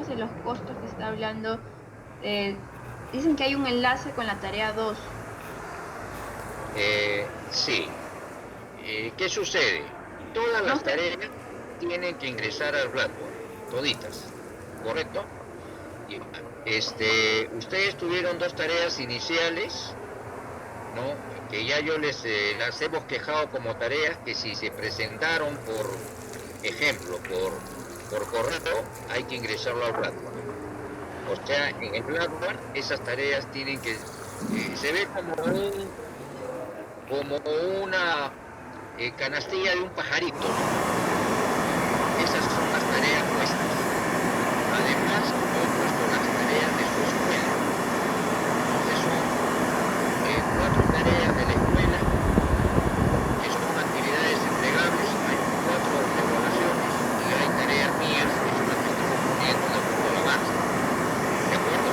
de los costos que está hablando, dicen que hay un enlace con la tarea 2. Sí. ¿Qué sucede? Todas No las sé. tareas tienen que ingresar al Blackboard, toditas, ¿correcto? Y, ustedes tuvieron dos tareas iniciales, ¿no? Que ya yo las hemos quejado como tareas que si se presentaron por ejemplo, por correo, hay que ingresarlo al Blackboard. O sea, en el Blackboard esas tareas tienen que, se ve como una canastilla de un pajarito, ¿no? Esas son las tareas nuestras. Además, yo he puesto las tareas de su escuela. Entonces son cuatro tareas de la escuela, que son actividades entregables, hay cuatro evaluaciones y hay tareas mías, que son las que estamos poniendo de acuerdo al avance. ¿De acuerdo?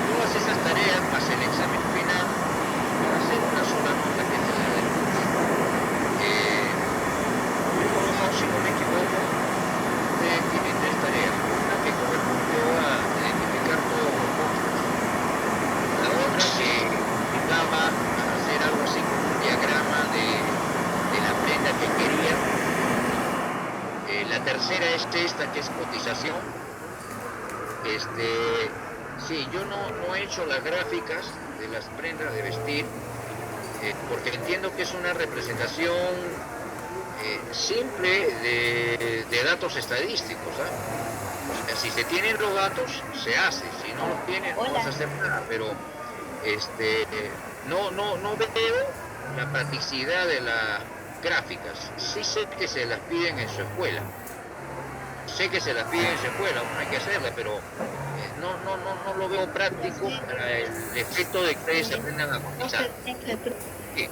Todas esas tareas, más el examen final, van a ser una sola nota que es la del curso. Si no me equivoco, ustedes tienen tres tareas. Una que correspondió a identificar todos los costos. La otra que invitaba a hacer algo así como un diagrama de la prenda que quería. La tercera es esta, que es cotización. Sí, yo no he hecho las gráficas de las prendas de vestir, porque entiendo que es una representación simple de datos estadísticos, ¿ah? O sea, si se tienen los datos, se hace, si no los tienes, no vas a hacer nada, pero no veo la practicidad de las gráficas. Sí sé que se las piden en su escuela, uno hay que hacerla, pero no lo veo práctico para el efecto de que ustedes aprendan a cotizar. Sí.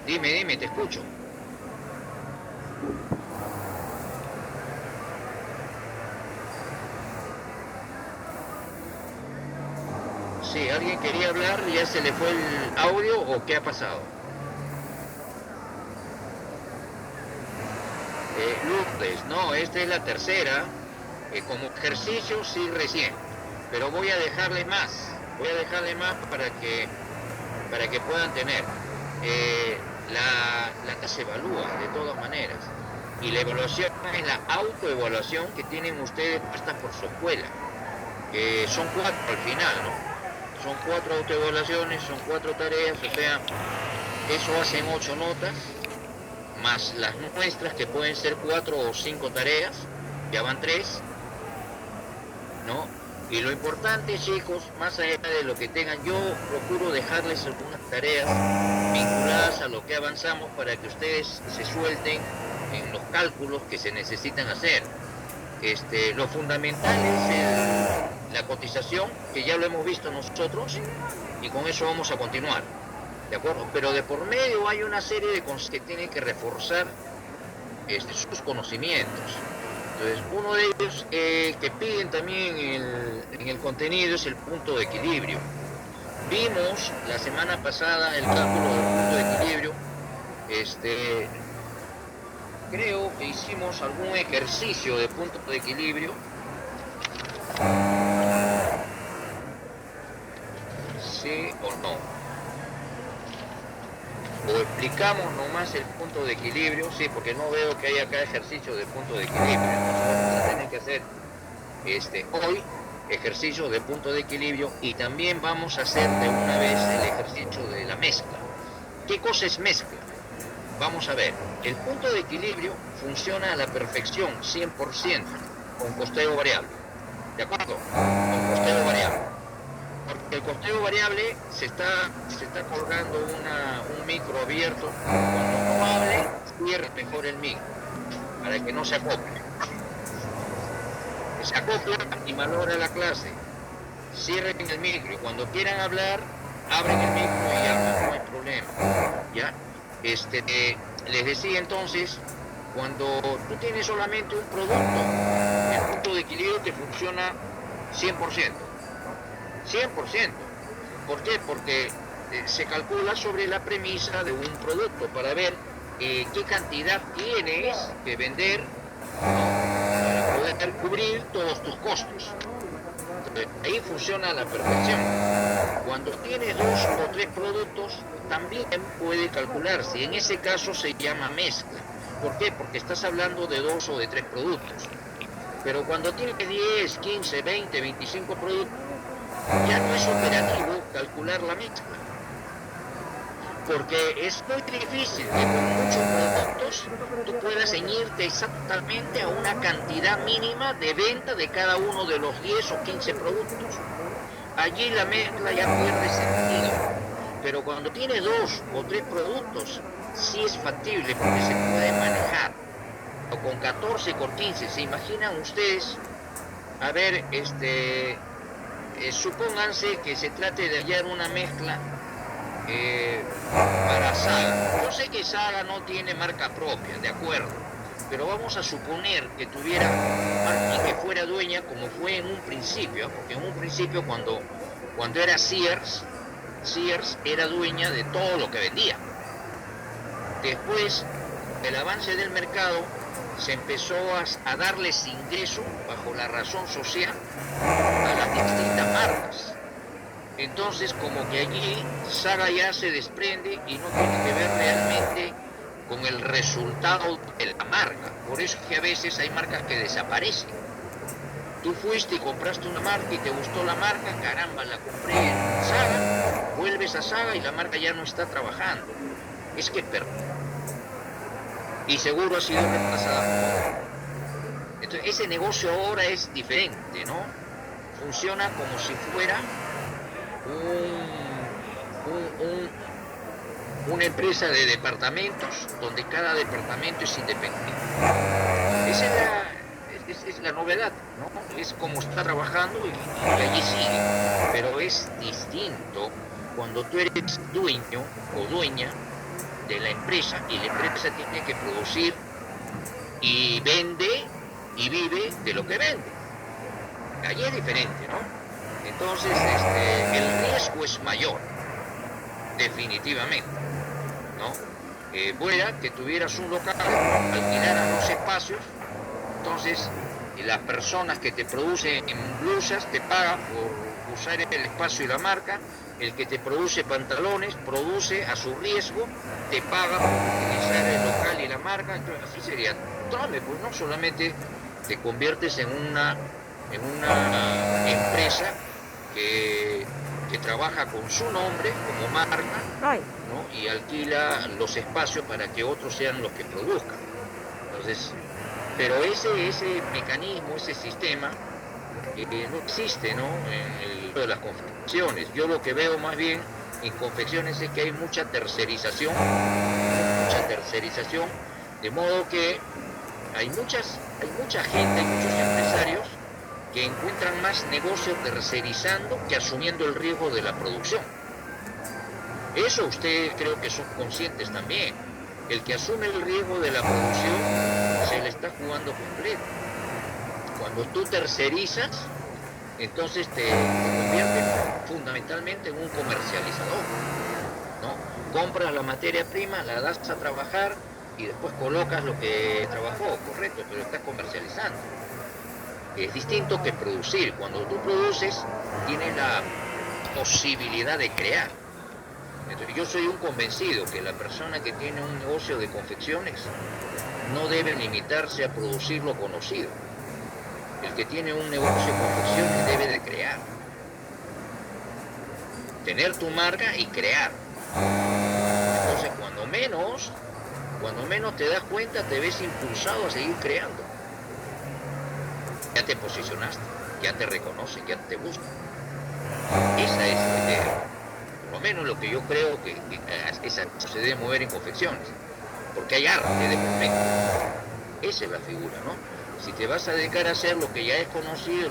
Dime, te escucho. Sí, ¿alguien quería hablar? ¿Ya se le fue el audio o qué ha pasado? Lourdes, no, esta es la tercera. Como ejercicio sí recién, pero voy a dejarle más para que puedan tener. La se evalúa de todas maneras, y la evaluación es la autoevaluación que tienen ustedes puestas por su escuela. Son cuatro al final, ¿no? Son cuatro autoevaluaciones, son cuatro tareas, o sea, eso hacen 8 notas, más las nuestras que pueden ser 4 o 5 tareas, ya van 3, ¿no? Y lo importante, chicos, más allá de lo que tengan, yo procuro dejarles algunas tareas vinculadas a lo que avanzamos para que ustedes se suelten en los cálculos que se necesitan hacer. Lo fundamental es la cotización, que ya lo hemos visto nosotros, y con eso vamos a continuar, ¿de acuerdo? Pero de por medio hay una serie de cosas que tienen que reforzar sus conocimientos. Entonces, uno de ellos que piden también en el contenido es el punto de equilibrio. Vimos la semana pasada el cálculo del punto de equilibrio. Creo que hicimos algún ejercicio de punto de equilibrio. ¿Sí o no? O explicamos nomás el punto de equilibrio, sí, porque no veo que haya acá ejercicio de punto de equilibrio. Entonces vamos a tener que hacer hoy ejercicio de punto de equilibrio, y también vamos a hacer de una vez el ejercicio de la mezcla. ¿Qué cosa es mezcla? Vamos a ver, el punto de equilibrio funciona a la perfección, 100%, con costeo variable. ¿De acuerdo? Con costeo variable. Porque el costeo variable se está colgando un micro abierto. Cuando no hable, cierre mejor el micro, para que no se acople. Se acopla y valora la clase. Cierren el micro y cuando quieran hablar, abren el micro y hablan, no hay problema. ¿Ya? Les decía entonces, cuando tú tienes solamente un producto, el punto de equilibrio te funciona 100%. 100%. ¿Por qué? Porque se calcula sobre la premisa de un producto para ver qué cantidad tienes que vender, ¿no? Para poder cubrir todos tus costos. Entonces, ahí funciona a la perfección. Cuando tienes 2 o 3 productos, también puede calcularse. En ese caso se llama mezcla. ¿Por qué? Porque estás hablando de 2 o de 3 productos. Pero cuando tienes 10, 15, 20, 25 productos, ya no es operativo calcular la mezcla. Porque es muy difícil que con muchos productos tú puedas ceñirte exactamente a una cantidad mínima de venta de cada uno de los 10 o 15 productos. Allí la mezcla ya pierde sentido. Pero cuando tienes 2 o 3 productos, sí es factible porque se puede manejar. O con 14, con 15, ¿se imaginan ustedes? A ver, supónganse que se trate de hallar una mezcla para Saga. Yo sé que Saga no tiene marca propia, de acuerdo, pero vamos a suponer que tuviera marca y que fuera dueña como fue en un principio, porque en un principio cuando era Sears era dueña de todo lo que vendía. Después del avance del mercado se empezó a darles ingreso bajo la razón social a las distintas marcas. Entonces como que allí Saga ya se desprende y no tiene que ver realmente con el resultado de la marca. Por eso es que a veces hay marcas que desaparecen. Tú fuiste y compraste una marca y te gustó la marca, caramba, la compré en Saga, vuelves a Saga y la marca ya no está trabajando. Es que y seguro ha sido reemplazada por otra. Entonces ese negocio ahora es diferente, ¿no? Funciona como si fuera una empresa de departamentos donde cada departamento es independiente. Esa es la novedad, ¿no? Es como está trabajando y allí sigue. Pero es distinto cuando tú eres dueño o dueña de la empresa y la empresa tiene que producir y vende y vive de lo que vende. Allí es diferente, ¿no? Entonces el riesgo es mayor, definitivamente, ¿no? Fuera que tuvieras un local, alquilaras los espacios, entonces las personas que te producen blusas te pagan por usar el espacio y la marca, el que te produce pantalones produce a su riesgo, te paga por utilizar el local y la marca. Entonces así sería. Entonces, pues no solamente te conviertes en una empresa que trabaja con su nombre como marca, ¿no? Y alquila los espacios para que otros sean los que produzcan. Entonces, pero ese mecanismo, ese sistema no existe, ¿no? En el de las confecciones. Yo lo que veo más bien en confecciones es que hay mucha tercerización, de modo que hay mucha gente, hay muchos empresarios que encuentran más negocio tercerizando que asumiendo el riesgo de la producción. Eso ustedes creo que son conscientes también. El que asume el riesgo de la producción se le está jugando completo. Cuando tú tercerizas, entonces te conviertes fundamentalmente en un comercializador, ¿no? Compras la materia prima, la das a trabajar y después colocas lo que trabajó, correcto, pero estás comercializando. Es distinto que producir. Cuando tú produces, tienes la posibilidad de crear. Entonces, yo soy un convencido que la persona que tiene un negocio de confecciones no debe limitarse a producir lo conocido. El que tiene un negocio de confecciones debe de crear. Tener tu marca y crear. Entonces, cuando menos te das cuenta, te ves impulsado a seguir creando. Ya te posicionaste, ya te reconocen, ya te buscan. Esa es la idea. Por lo menos lo que yo creo que esa se debe mover en confecciones. Porque hay arte de momento. Esa es la figura, ¿no? Si te vas a dedicar a hacer lo que ya es conocido,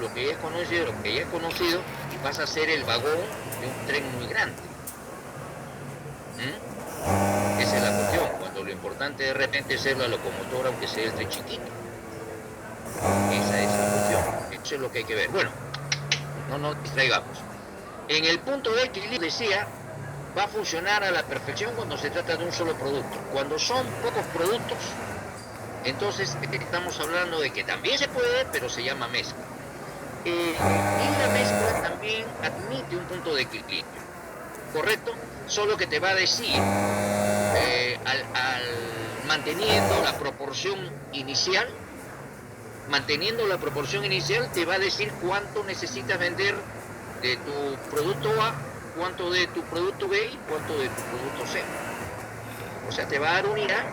vas a ser el vagón de un tren muy grande. Esa es la cuestión, cuando lo importante de repente es ser la locomotora, aunque sea el tren chiquito. Esa es la cuestión, eso es lo que hay que ver. Bueno, no nos distraigamos. En el punto de equilibrio decía va a funcionar a la perfección cuando se trata de un solo producto. Cuando son pocos productos, entonces estamos hablando de que también se puede, pero se llama mezcla. Y la mezcla también admite un punto de equilibrio, ¿correcto? Solo que te va a decir, manteniendo la proporción inicial, te va a decir cuánto necesitas vender de tu producto A, cuánto de tu producto B y cuánto de tu producto C. O sea, te va a dar una idea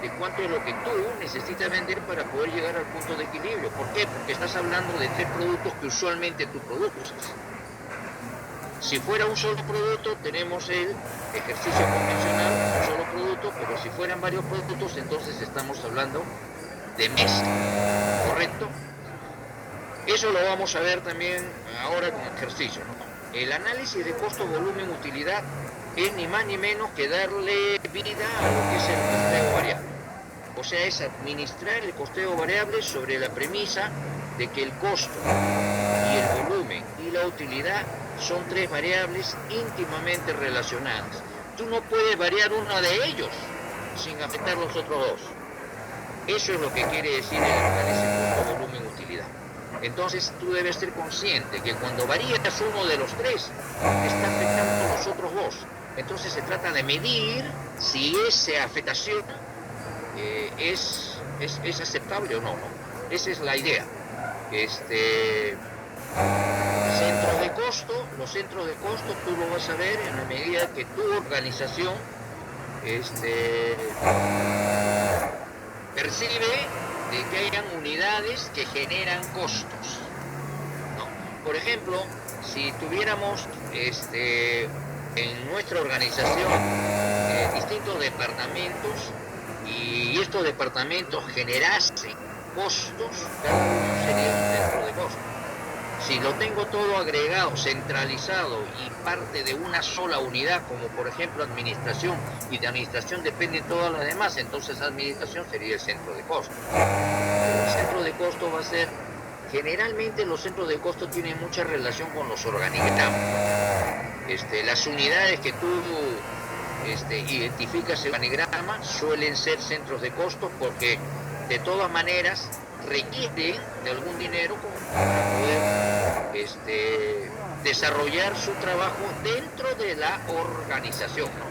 de cuánto es lo que tú necesitas vender para poder llegar al punto de equilibrio. ¿Por qué? Porque estás hablando de 3 productos que usualmente tú produces. Si fuera un solo producto, tenemos el ejercicio convencional, un solo producto, pero si fueran varios productos, entonces estamos hablando de mezcla, ¿correcto? Eso lo vamos a ver también ahora con ejercicio, ¿no? El análisis de costo, volumen, utilidad es ni más ni menos que darle vida a lo que es el costeo variable. O sea, es administrar el costeo variable sobre la premisa de que el costo y el volumen y la utilidad son 3 variables íntimamente relacionadas. Tú no puedes variar una de ellos sin afectar los otros 2. Eso es lo que quiere decir el análisis costo, volumen, utilidad. Entonces tú debes ser consciente que cuando varías uno de los 3, está afectando a los otros 2. Entonces se trata de medir si esa afectación es aceptable o no, ¿no? Esa es la idea. Los centros de costo tú lo vas a ver en la medida que tu organización percibe de que hayan unidades que generan costos, ¿no? Por ejemplo, si tuviéramos en nuestra organización distintos departamentos y estos departamentos generasen costos, cada uno sería un centro de costos. Si lo tengo todo agregado, centralizado y parte de una sola unidad, como por ejemplo administración, y de administración dependen todas las demás, entonces administración sería el centro de costo. El centro de costo va a ser, generalmente los centros de costo tienen mucha relación con los organigramas. Las unidades que tú identificas en el organigrama suelen ser centros de costo porque de todas maneras requieren de algún dinero para poder desarrollar su trabajo dentro de la organización, ¿no?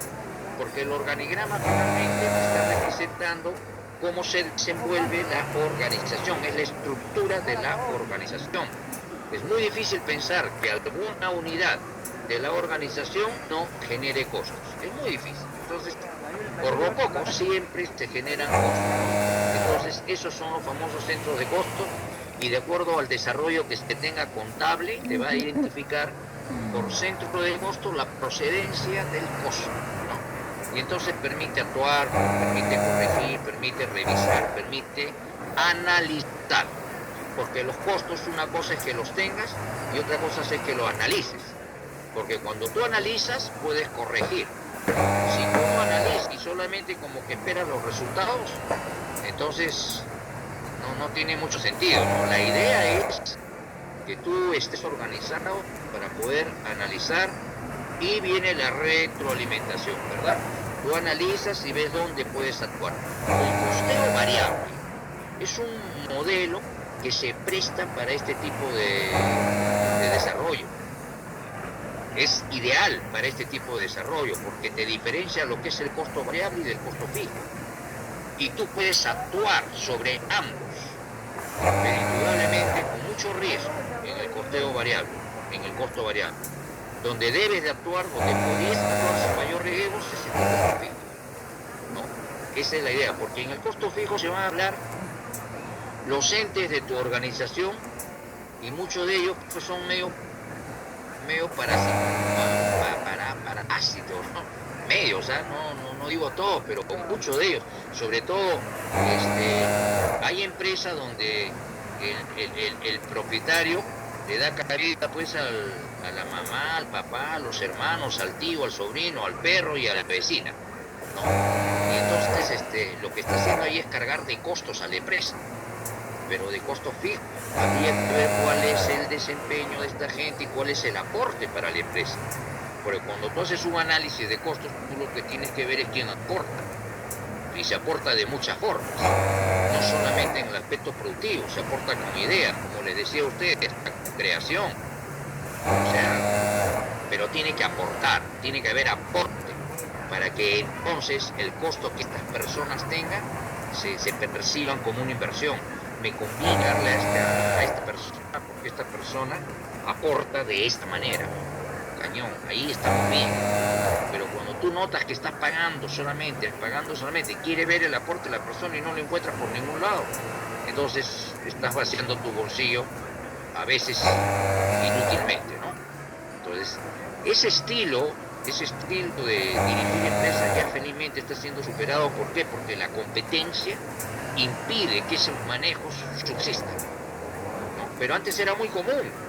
Porque el organigrama finalmente está representando cómo se desenvuelve la organización, es la estructura de la organización. Es muy difícil pensar que alguna unidad de la organización no genere costos, es muy difícil. Entonces, por lo poco siempre se generan costos. Entonces, esos son los famosos centros de costos, y de acuerdo al desarrollo que se tenga contable, te va a identificar por centro de costo la procedencia del costo, ¿no? Y entonces permite actuar, permite corregir, permite revisar, permite analizar. Porque los costos, una cosa es que los tengas y otra cosa es que los analices. Porque cuando tú analizas, puedes corregir. Si tú no analizas y solamente como que esperas los resultados, entonces no tiene mucho sentido, ¿no? La idea es que tú estés organizado para poder analizar, y viene la retroalimentación, ¿verdad? Tú analizas y ves dónde puedes actuar. El costeo variable es un modelo que se presta para este tipo de desarrollo. Es ideal para este tipo de desarrollo porque te diferencia lo que es el costo variable y del costo fijo. Y tú puedes actuar sobre ambos, pero indudablemente con mucho riesgo en el costeo variable, en el costo variable. Donde debes de actuar, donde podrías actuar sin mayor riesgo, es el costo fijo, ¿no? Esa es la idea, porque en el costo fijo se van a hablar los entes de tu organización, y muchos de ellos pues, son medio parásitos, ¿no? Medio, o sea, no digo todos, pero con muchos de ellos. Sobre todo, hay empresas donde el propietario le da cabida pues a la mamá, al papá, a los hermanos, al tío, al sobrino, al perro y a la vecina, ¿no? Y entonces lo que está haciendo ahí es cargar de costos a la empresa, pero de costos fijos. Habría que ver cuál es el desempeño de esta gente y cuál es el aporte para la empresa. Porque cuando tú haces un análisis de costos, tú lo que tienes que ver es quién aporta. Y se aporta de muchas formas, no solamente en el aspecto productivo, se aporta con ideas, como les decía a ustedes, con creación. O sea, pero tiene que aportar, tiene que haber aporte, para que entonces el costo que estas personas tengan se perciban como una inversión. Me conviene darle a esta persona, porque esta persona aporta de esta manera. Cañón, ahí estamos bien. Pero cuando tú notas que estás pagando solamente, quiere ver el aporte de la persona y no lo encuentras por ningún lado, entonces estás vaciando tu bolsillo a veces inútilmente, ¿no? Entonces, ese estilo de dirigir empresas ya felizmente está siendo superado. ¿Por qué? Porque la competencia impide que esos manejos subsistan, ¿no? Pero antes era muy común.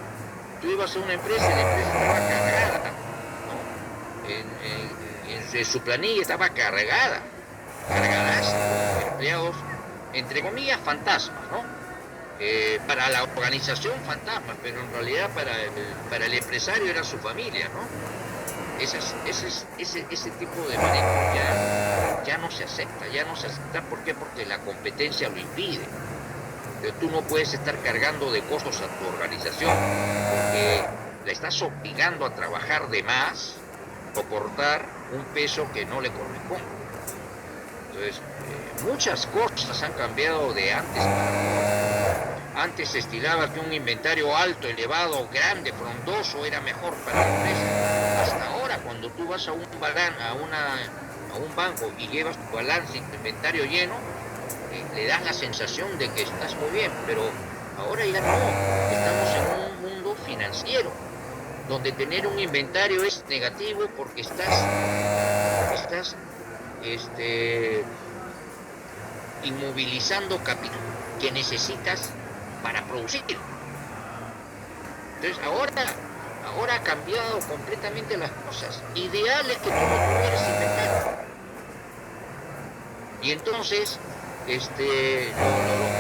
Tú ibas a una empresa y la empresa estaba cargada, ¿no? En su planilla estaba cargada, cargadaza, empleados, entre comillas, fantasmas, ¿no? Para la organización, fantasmas, pero en realidad para el empresario era su familia, ¿no? Ese tipo de manejo ya no se acepta, ¿por qué? Porque la competencia lo impide. Pero tú no puedes estar cargando de costos a tu organización, porque la estás obligando a trabajar de más, soportar un peso que no le corresponde. Entonces, muchas cosas han cambiado de antes para ahora. Antes se estilaba que un inventario alto, elevado, grande, frondoso era mejor para la empresa. Hasta ahora, cuando tú vas a un banco y llevas tu balance y tu inventario lleno, le das la sensación de que estás muy bien, pero ahora ya no. Estamos en un mundo financiero, donde tener un inventario es negativo porque estás inmovilizando capital que necesitas para producir. Entonces ahora ha cambiado completamente las cosas. Ideal es que tú no tuvieras inventario. Y entonces los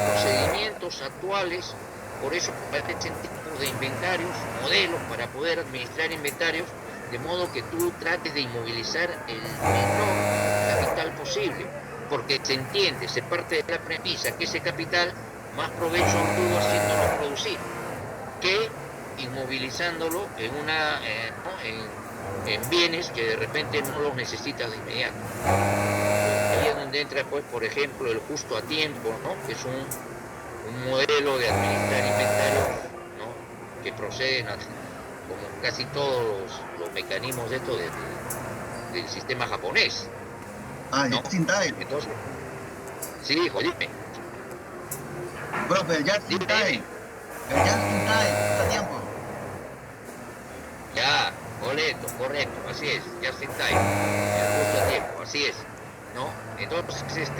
procedimientos actuales, por eso aparecen tipos de inventarios, modelos para poder administrar inventarios, de modo que tú trates de inmovilizar el menor capital posible, porque se entiende, se parte de la premisa que ese capital más provecho obtuvo haciéndolo producir que inmovilizándolo en bienes que de repente no los necesitas de inmediato. Ahí es donde entra, pues, por ejemplo, el justo a tiempo, ¿no? Que es un modelo de administrar inventarios, ¿no? Que proceden como casi todos los mecanismos de esto del sistema japonés. ¿No? Just in time. Entonces, sí, hijo, dime. Profe, el just in time. El just in time, está a tiempo. Ya, correcto, así es, just in time, el justo a tiempo, así es, ¿no? Entonces,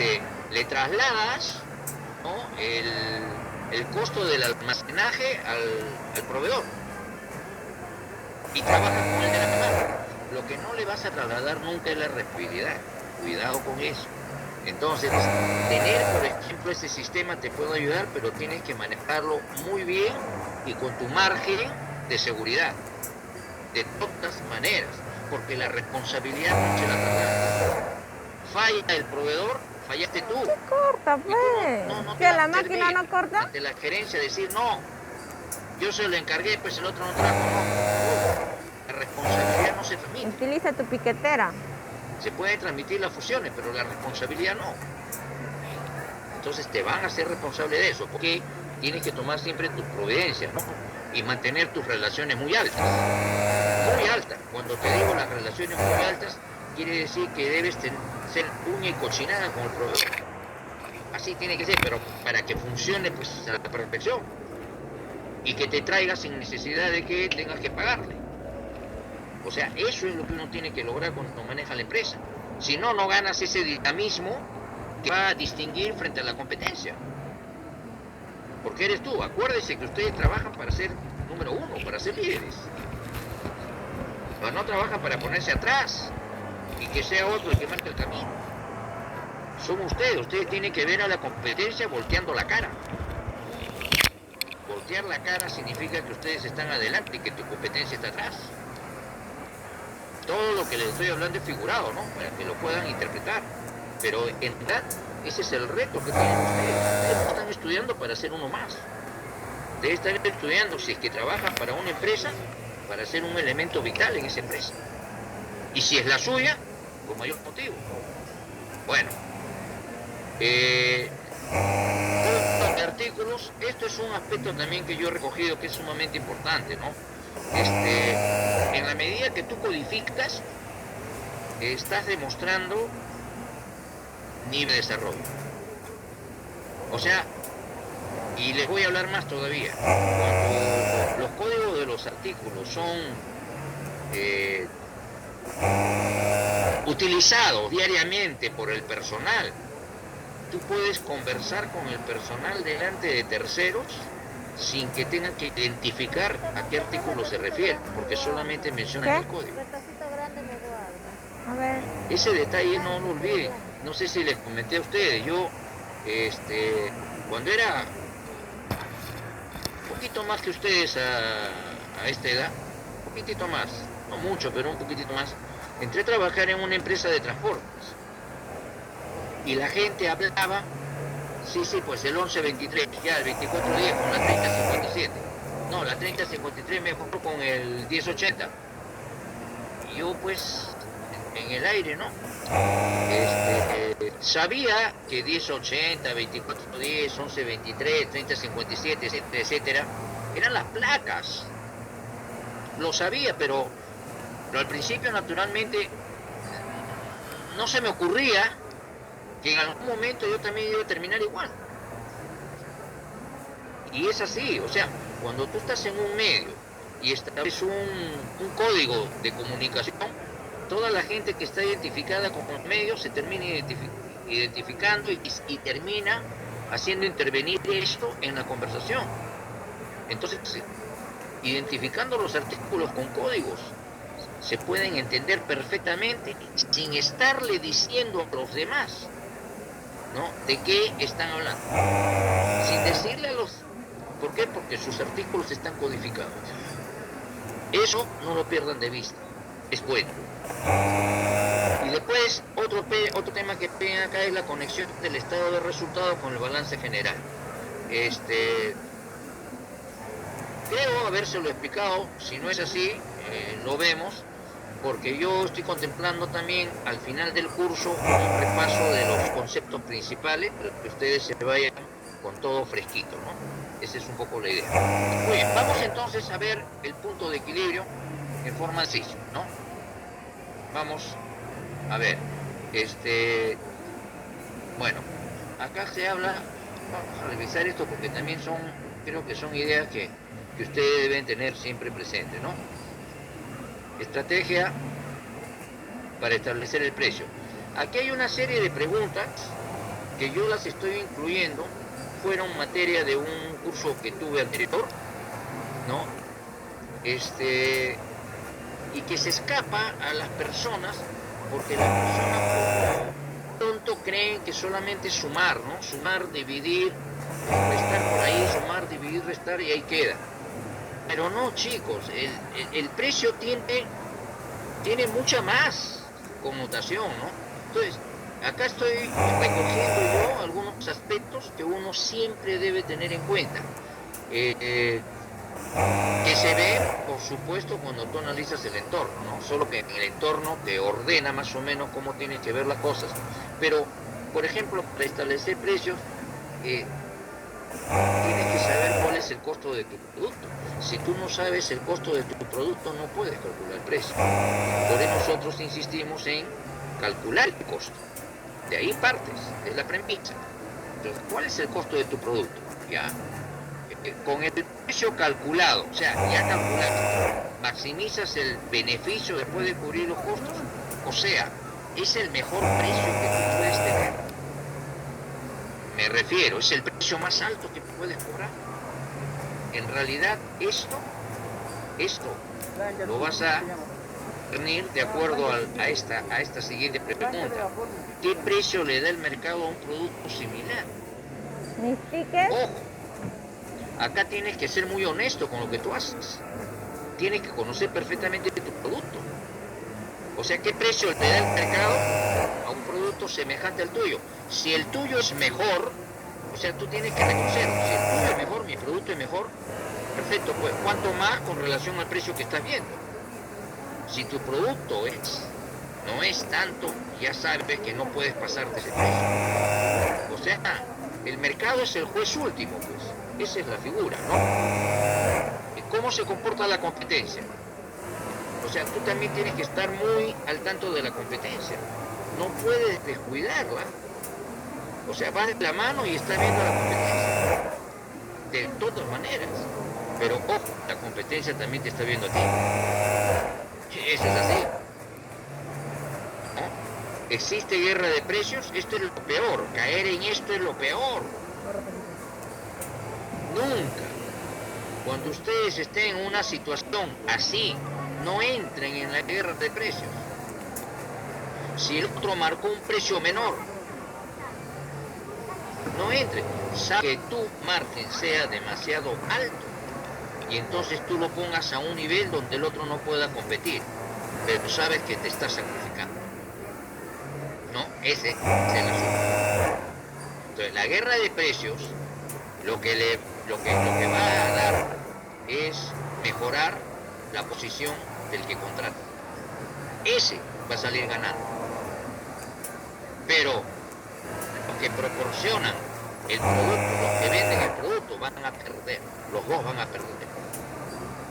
le trasladas, ¿no? el costo del almacenaje al proveedor y trabajas con el de la demanda. Lo que no le vas a trasladar nunca es la rentabilidad. Cuidado con eso. Entonces, tener, por ejemplo, ese sistema te puede ayudar, pero tienes que manejarlo muy bien y con tu margen de seguridad. De todas maneras, porque la responsabilidad no se la trasladas. Falla el proveedor, fallaste tú. ¿Qué corta, pues? ¿Que la máquina no corta? Ante la gerencia decir, no, yo se lo encargué, pues el otro no trajo, no. La responsabilidad no se transmite. Utiliza tu piquetera. Se pueden transmitir las fusiones, pero la responsabilidad no. Entonces te van a hacer responsable de eso, porque tienes que tomar siempre tus providencias, ¿no? Y mantener tus relaciones muy altas. Muy altas. Cuando te digo las relaciones muy altas, quiere decir que debes ser uña y cochinada con el proveedor. Así tiene que ser, pero para que funcione, pues, a la perfección. Y que te traiga sin necesidad de que tengas que pagarle. O sea, eso es lo que uno tiene que lograr cuando maneja la empresa. Si no, no ganas ese dinamismo que va a distinguir frente a la competencia. Porque eres tú. Acuérdense que ustedes trabajan para ser número uno, para ser líderes. Pero no trabajan para ponerse atrás y que sea otro el que marque el camino. Son ustedes tienen que ver a la competencia volteando la cara. Voltear la cara significa que ustedes están adelante y que tu competencia está atrás. lo que les estoy hablando es figurado, ¿no? Para que lo puedan interpretar. Pero en verdad, ese es el reto que tienen ustedes. Ustedes no están estudiando para ser uno más. Ustedes están estudiando, si es que trabajan para una empresa, para ser un elemento vital en esa empresa. Y si es la suya, con mayor motivo. Bueno, los artículos, esto es un aspecto también que yo he recogido que es sumamente importante, ¿no? En la medida que tú codificas, estás demostrando nivel de desarrollo. O sea, y les voy a hablar más todavía. Cuando los códigos de los artículos son utilizados diariamente por el personal, tú puedes conversar con el personal delante de terceros sin que tengan que identificar a qué artículo se refiere, porque solamente mencionan el código. A ver. Ese detalle no lo olviden. No sé si les comenté a ustedes, yo cuando era un poquito más que ustedes a esta edad, un poquitito más, no mucho, pero un poquitito más, entré a trabajar en una empresa de transportes. Y la gente hablaba, sí, pues el 1123, ya el 2410 con la 3057. No, la 3053 mejor con el 1080. Y yo pues, en el aire, ¿no? Sabía que 1080, 2410, 1123, 3057, etcétera, etcétera, eran las placas. Lo sabía, pero al principio naturalmente no se me ocurría que en algún momento yo también iba a terminar igual. Y es así, o sea, cuando tú estás en un medio y estableces un código de comunicación, toda la gente que está identificada con los medios se termina identificando y termina haciendo intervenir esto en la conversación. Entonces, identificando los artículos con códigos, se pueden entender perfectamente sin estarle diciendo a los demás, ¿no?, de qué están hablando. Sin decirle a los... ¿Por qué? Porque sus artículos están codificados. Eso no lo pierdan de vista. Es bueno. Y después, otro tema que ven acá es la conexión del estado de resultados con el balance general. Creo habérselo explicado. Si no es así, lo vemos, porque yo estoy contemplando también al final del curso un repaso de los conceptos principales, para que ustedes se vayan con todo fresquito, ¿no? Esa es un poco la idea. Muy bien, vamos entonces a ver el punto de equilibrio en forma sencilla, ¿no? Vamos a ver, bueno, acá se habla, vamos a revisar esto porque también creo que son ideas que ustedes deben tener siempre presente, ¿no? Estrategia para establecer el precio. Aquí hay una serie de preguntas que yo las estoy incluyendo, fueron materia de un curso que tuve anterior, ¿no? Y que se escapa a las personas, porque las personas pronto creen que solamente es sumar, ¿no? Sumar, dividir, restar por ahí, sumar, dividir, restar y ahí queda. Pero no, chicos, el precio tiene mucha más connotación, ¿no? Entonces, acá estoy recogiendo yo algunos aspectos que uno siempre debe tener en cuenta. Que se ve, por supuesto, cuando tú analizas el entorno, ¿no? Solo que en el entorno te ordena más o menos cómo tienes que ver las cosas. Pero, por ejemplo, para establecer precios, tienes que saber cuál es el costo de tu producto. Si tú no sabes el costo de tu producto, no puedes calcular el precio. Por eso nosotros insistimos en calcular el costo. De ahí partes, es la premisa. Entonces, ¿cuál es el costo de tu producto? Ya. Con el precio calculado, o sea, ya calculaste, maximizas el beneficio después de cubrir los costos. O sea, es el mejor precio que tú puedes tener. Me refiero, es el precio más alto que puedes cobrar. En realidad, esto lo vas a definir de acuerdo a esta siguiente pregunta. ¿Qué precio le da el mercado a un producto similar? Mis tickets. Ojo, acá tienes que ser muy honesto con lo que tú haces. Tienes que conocer perfectamente tu producto. O sea, ¿qué precio le da el mercado a un producto semejante al tuyo? Si el tuyo es mejor, o sea, tú tienes que reconocer, si el tuyo es mejor, mi producto es mejor, perfecto, pues ¿cuánto más con relación al precio que estás viendo? Si tu producto no es tanto, ya sabes que no puedes pasarte ese precio. O sea, el mercado es el juez último, pues. Esa es la figura, ¿no? ¿Cómo se comporta la competencia? O sea, tú también tienes que estar muy al tanto de la competencia. No puedes descuidarla. O sea, vas de la mano y estás viendo la competencia. De todas maneras. Pero ojo, la competencia también te está viendo a ti. Eso es así. ¿No? ¿Existe guerra de precios? Esto es lo peor. Caer en esto es lo peor. Nunca. Cuando ustedes estén en una situación así, no entren en la guerra de precios. Si el otro marcó un precio menor, no entre. Sabe que tu margen sea demasiado alto y entonces tú lo pongas a un nivel donde el otro no pueda competir, pero sabes que te estás sacrificando. ¿No? Ese es el asunto. Entonces, la guerra de precios lo que va a dar es mejorar la posición del que contrata. Ese va a salir ganando. Pero los que proporcionan el producto, los que venden el producto, van a perder. Los dos van a perder.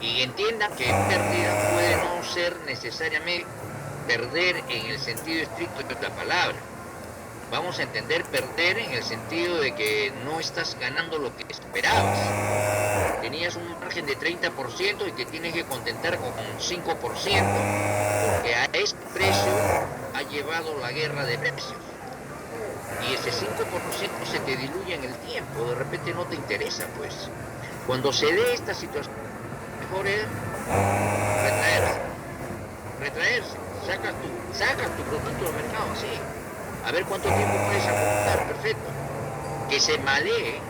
Y entiendan que pérdida puede no ser necesariamente perder en el sentido estricto de la palabra. Vamos a entender perder en el sentido de que no estás ganando lo que esperabas. Tenías un margen de 30% y te tienes que contentar con un 5%, porque a ese precio ha llevado la guerra de precios. Y ese 5% se te diluye en el tiempo, de repente no te interesa, pues. Cuando se dé esta situación, mejor es retraerse. Sacas tu producto del mercado, así. A ver cuánto tiempo puedes aguantar, perfecto. Que se malee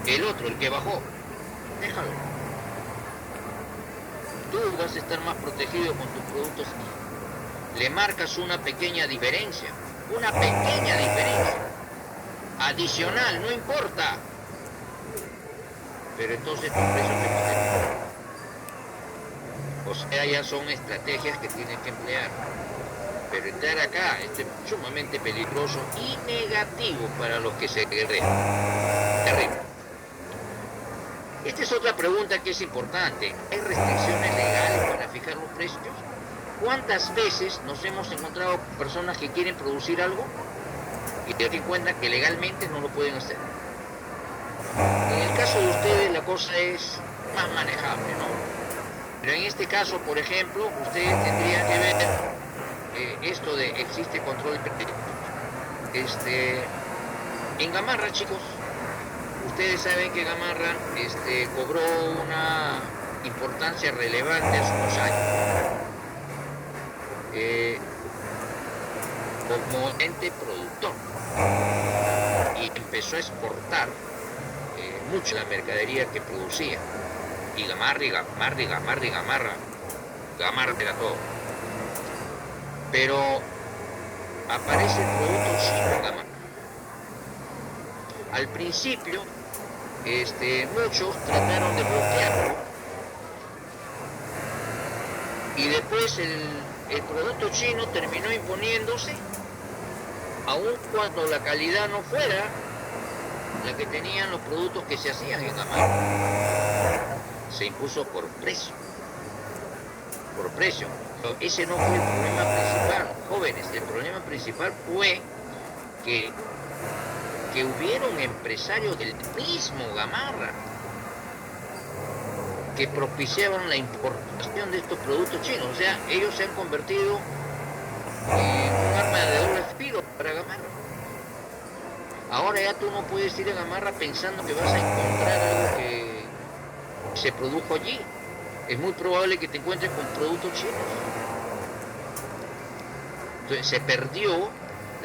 el otro, el que bajó. Déjalo. Tú vas a estar más protegido con tus productos. Le marcas una pequeña diferencia. Adicional, no importa. Pero entonces tu precio te va. O sea, ya son estrategias que tienes que emplear. Pero entrar acá es sumamente peligroso y negativo para los que se guerrean. Terrible. Esta es otra pregunta que es importante. ¿Hay restricciones legales para fijar los precios? ¿Cuántas veces nos hemos encontrado con personas que quieren producir algo y te dan cuenta que legalmente no lo pueden hacer? En el caso de ustedes la cosa es más manejable, ¿no? Pero en este caso, por ejemplo, ustedes tendrían que ver esto de existe control de en Gamarra, chicos, ustedes saben que Gamarra cobró una importancia relevante hace unos años como ente productor y empezó a exportar mucho la mercadería que producía y Gamarra era todo. Pero aparece el producto chino Gamarra. Al principio, muchos trataron de bloquearlo y después el producto chino terminó imponiéndose, aun cuando la calidad no fuera la que tenían los productos que se hacían en Gamarra. Se impuso por precio. Pero ese no fue el problema principal, jóvenes. El problema principal fue que hubieron empresarios del mismo Gamarra que propiciaban la importación de estos productos chinos. O sea, ellos se han convertido en un arma de doble filo para Gamarra. Ahora ya tú no puedes ir a Gamarra pensando que vas a encontrar algo que se produjo allí. Es muy probable que te encuentres con productos chinos. Entonces se perdió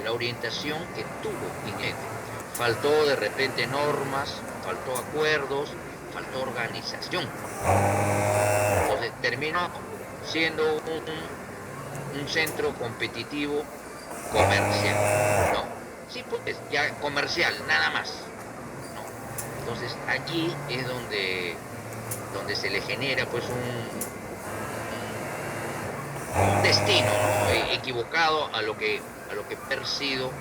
la orientación que tuvo Ingenio. Faltó de repente normas, faltó acuerdos, faltó organización. Entonces terminó siendo un centro competitivo comercial, ¿no? Sí, pues ya comercial, nada más, ¿no? Entonces aquí es donde se le genera pues un destino, ¿no? Equivocado a lo que per sido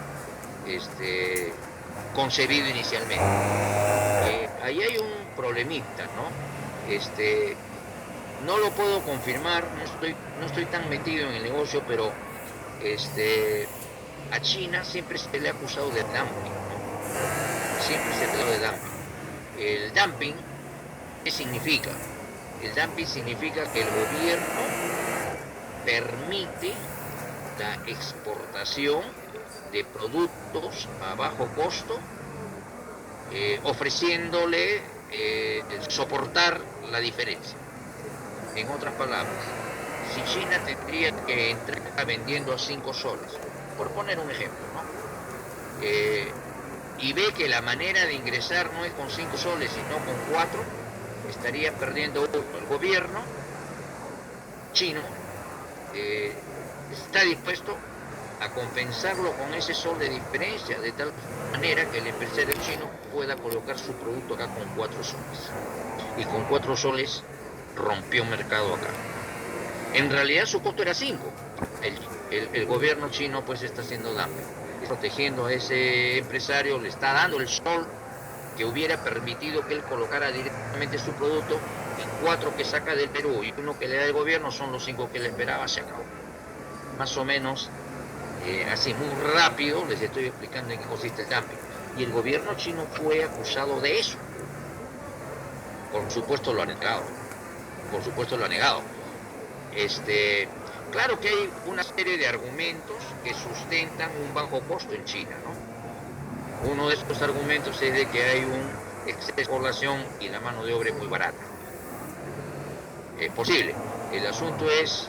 concebido inicialmente. Ahí hay un problemita, ¿no? No lo puedo confirmar, no estoy tan metido en el negocio, pero a China siempre se le ha acusado de dumping, ¿no? Siempre se le ha acusado de dumping. El dumping, ¿qué significa? El dumping significa que el gobierno permite la exportación de productos a bajo costo, ofreciéndole soportar la diferencia. En otras palabras, si China tendría que entrar vendiendo a 5 soles, por poner un ejemplo, ¿no? Y ve que la manera de ingresar no es con 5 soles, sino con 4, estaría perdiendo el gobierno chino. Está dispuesto a compensarlo con ese sol de diferencia, de tal manera que el empresario chino pueda colocar su producto acá con 4 soles. Y con 4 soles rompió mercado acá. En realidad su costo era 5. El gobierno chino pues está haciendo dumping, protegiendo a ese empresario, le está dando el sol que hubiera permitido que él colocara directamente su producto, y 4 que saca del Perú y 1 que le da el gobierno son los 5 que le esperaba, se acabó. Más o menos así, muy rápido les estoy explicando en qué consiste el dumping. Y el gobierno chino fue acusado de eso. Por supuesto lo ha negado. Por supuesto lo ha negado. Claro que hay una serie de argumentos que sustentan un bajo costo en China, ¿no? Uno de estos argumentos es de que hay un exceso de población y la mano de obra es muy barata. Es posible. El asunto es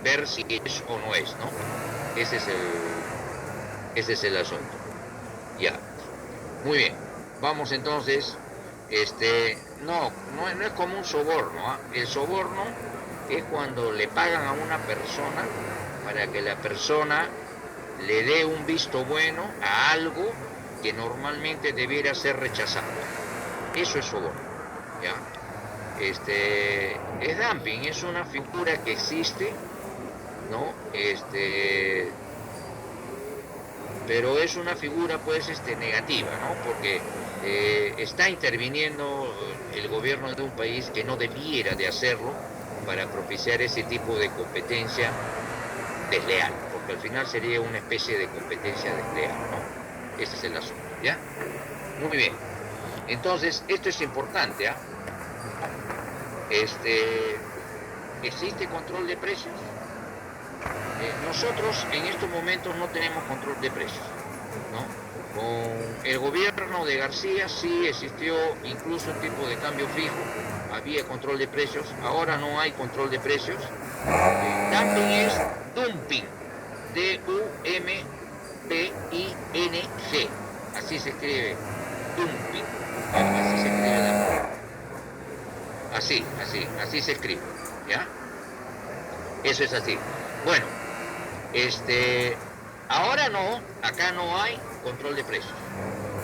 ver si es o no es, ¿no? Ese es el asunto. Ya. Muy bien. Vamos entonces. No es como un soborno, ¿eh? El soborno es cuando le pagan a una persona para que la persona le dé un visto bueno a algo que normalmente debiera ser rechazado. Eso es soborno, ¿ya? Es dumping, es una figura que existe, ¿no? Pero es una figura pues negativa, ¿no? Porque está interviniendo el gobierno de un país que no debiera de hacerlo para propiciar ese tipo de competencia desleal, porque al final sería una especie de competencia desleal, ¿no? Ese es el asunto, ¿ya? Muy bien. Entonces, esto es importante, ¿ah? ¿Existe control de precios? Nosotros en estos momentos no tenemos control de precios, ¿no? Con el gobierno de García sí existió incluso un tipo de cambio fijo, había control de precios, ahora no hay control de precios. Dumping es dumping, D-U-M-P-I-N-G, así se escribe, dumping, así se escribe, así se escribe, ¿ya? Eso es así. Bueno, ahora no, acá no hay control de precios.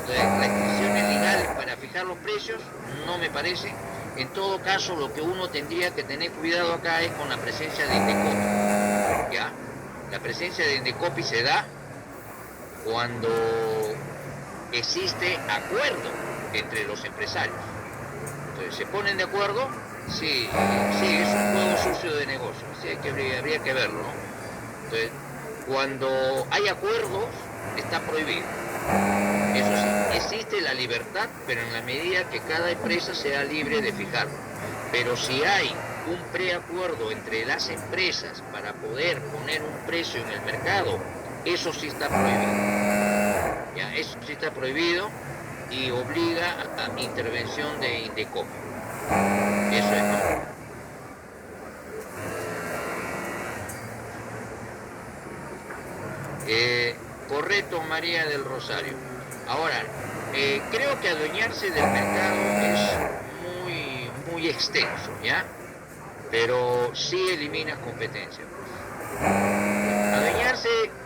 Entonces, restricciones legales para fijar los precios no me parece. En todo caso, lo que uno tendría que tener cuidado acá es con la presencia de Indecopi, ¿ya? La presencia de Indecopi se da cuando existe acuerdo entre los empresarios. Entonces, ¿se ponen de acuerdo? Sí, es un juego sucio de negocio, así habría que verlo, ¿no? Entonces, cuando hay acuerdos, está prohibido. Eso sí, existe la libertad, pero en la medida que cada empresa sea libre de fijarlo. Pero si hay un preacuerdo entre las empresas para poder poner un precio en el mercado, eso sí está prohibido. ¿Ya? Eso sí está prohibido y obliga a intervención de Indecopi. Eso es todo. Correcto, María del Rosario. Ahora, creo que adueñarse del mercado es muy extenso, ¿ya? Pero sí elimina competencia.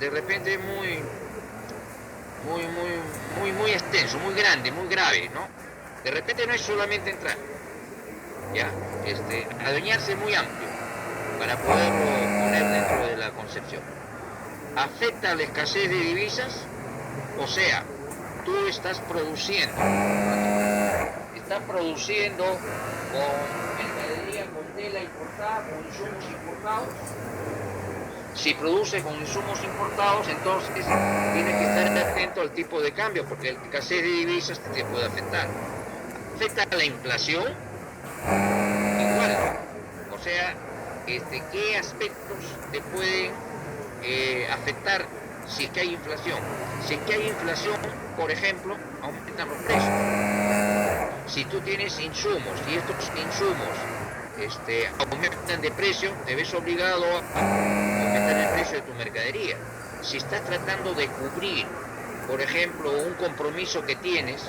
de repente muy extenso, muy grande, muy grave, ¿no? De repente no es solamente entrar, ¿ya? Adueñarse muy amplio para poderlo poner dentro de la concepción. Afecta la escasez de divisas, o sea, tú estás produciendo con mercadería, con tela importada, con insumos importados. Si produce con insumos importados, entonces tienes que estar atento al tipo de cambio, porque la escasez de divisas te puede afectar. Afecta a la inflación, igual, o sea, ¿qué aspectos te pueden afectar si es que hay inflación? Si es que hay inflación, por ejemplo, aumentan los precios. Si tú tienes insumos y estos insumos aumentan de precio, te ves obligado a aumentar el precio de tu mercadería. Si estás tratando de cubrir, por ejemplo, un compromiso que tienes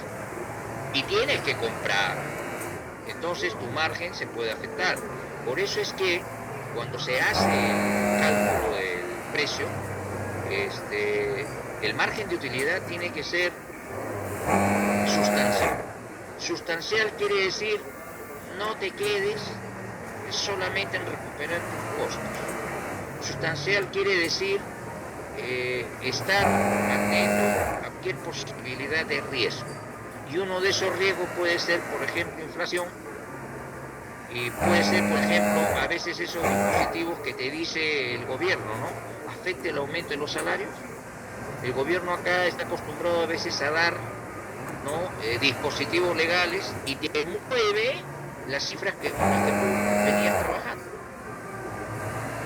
y tienes que comprar, entonces tu margen se puede afectar. Por eso es que cuando se hace el cálculo del precio, el margen de utilidad tiene que ser sustancial. Sustancial quiere decir no te quedes solamente en recuperar tus costos. Sustancial quiere decir estar atento a cualquier posibilidad de riesgo. Y uno de esos riesgos puede ser, por ejemplo, inflación. Y puede ser, por ejemplo, a veces esos dispositivos que te dice el gobierno, ¿no? Afecta el aumento de los salarios. El gobierno acá está acostumbrado a veces a dar, ¿no? Dispositivos legales y te mueve las cifras con las que tú venías trabajando.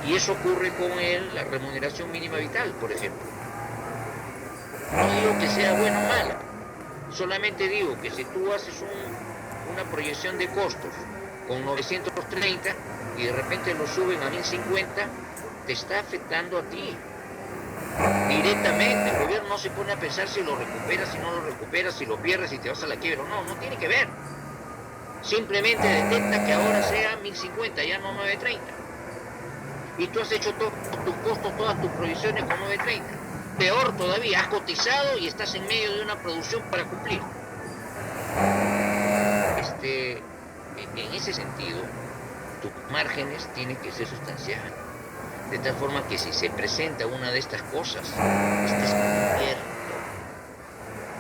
Y eso ocurre con la remuneración mínima vital, por ejemplo. No digo que sea buena o mala, solamente digo que si tú haces una proyección de costos con 930 y de repente lo suben a 1050, te está afectando a ti directamente. El gobierno no se pone a pensar si lo recuperas, si no lo recuperas, si lo pierdes, si te vas a la quiebra. No tiene que ver. Simplemente detecta que ahora sea 1050, ya no 930. Y tú has hecho todos tus costos, todas tus provisiones con 930. Peor todavía, has cotizado y estás en medio de una producción para cumplir. En ese sentido, tus márgenes tienen que ser sustanciales. De tal forma que si se presenta una de estas cosas, estés cubierto.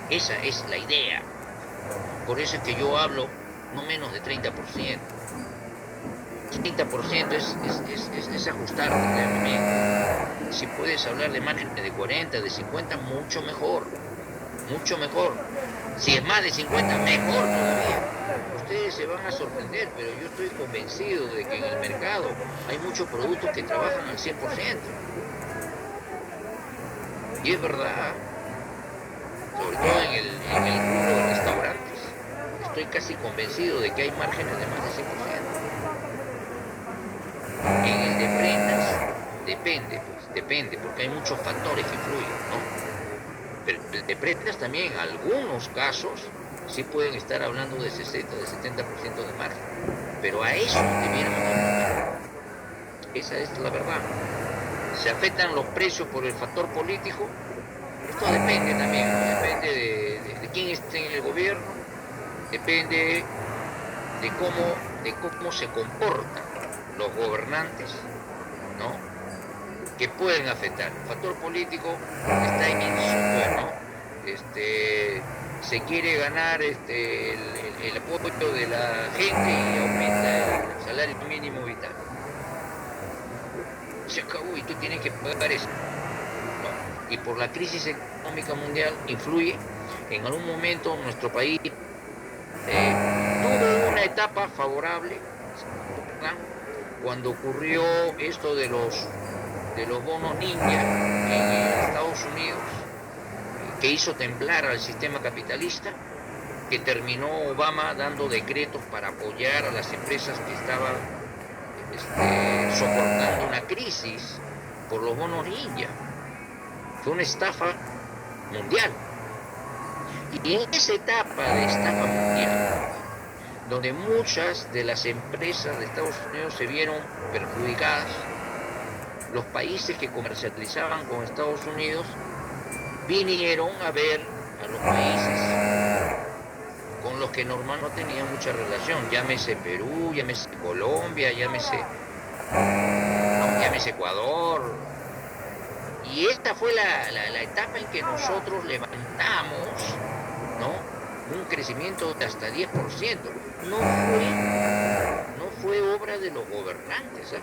Esa es la idea. Por eso es que yo hablo no menos de 30%. 30% es ajustarte realmente. Si puedes hablar de márgenes de 40, de 50, mucho mejor. Mucho mejor. Si es más de 50, mejor todavía. Ustedes se van a sorprender, pero yo estoy convencido de que en el mercado hay muchos productos que trabajan al 100%. Y es verdad, sobre todo en el rubro de restaurantes, estoy casi convencido de que hay márgenes de más de 100%. En el de prendas, depende, porque hay muchos factores que influyen, ¿no? Pero el de prendas también, en algunos casos, sí pueden estar hablando de 60, de 70% de margen. Pero a eso debiéramos apuntar. Esa es la verdad. Se afectan los precios por el factor político. Esto depende también, ¿no? Depende de quién esté en el gobierno, depende de cómo se comportan los gobernantes, ¿no? Que pueden afectar. El factor político está en eso, ¿no? Se quiere ganar el apoyo de la gente y aumenta el salario mínimo vital. Se acabó y tú tienes que pagar eso, ¿no? Y por la crisis económica mundial influye. En algún momento nuestro país tuvo una etapa favorable, ¿verdad? Cuando ocurrió esto de los bonos ninja en Estados Unidos, que hizo temblar al sistema capitalista, que terminó Obama dando decretos para apoyar a las empresas que estaban soportando una crisis por los bonos ninja. Fue una estafa mundial. Y en esa etapa de estafa mundial, donde muchas de las empresas de Estados Unidos se vieron perjudicadas, los países que comercializaban con Estados Unidos vinieron a ver a los países con los que normal no tenían mucha relación, llámese Perú, llámese Colombia, llámese Ecuador. Y esta fue la etapa en que nosotros levantamos, ¿no?, un crecimiento de hasta 10%. No fue obra de los gobernantes, ¿eh?,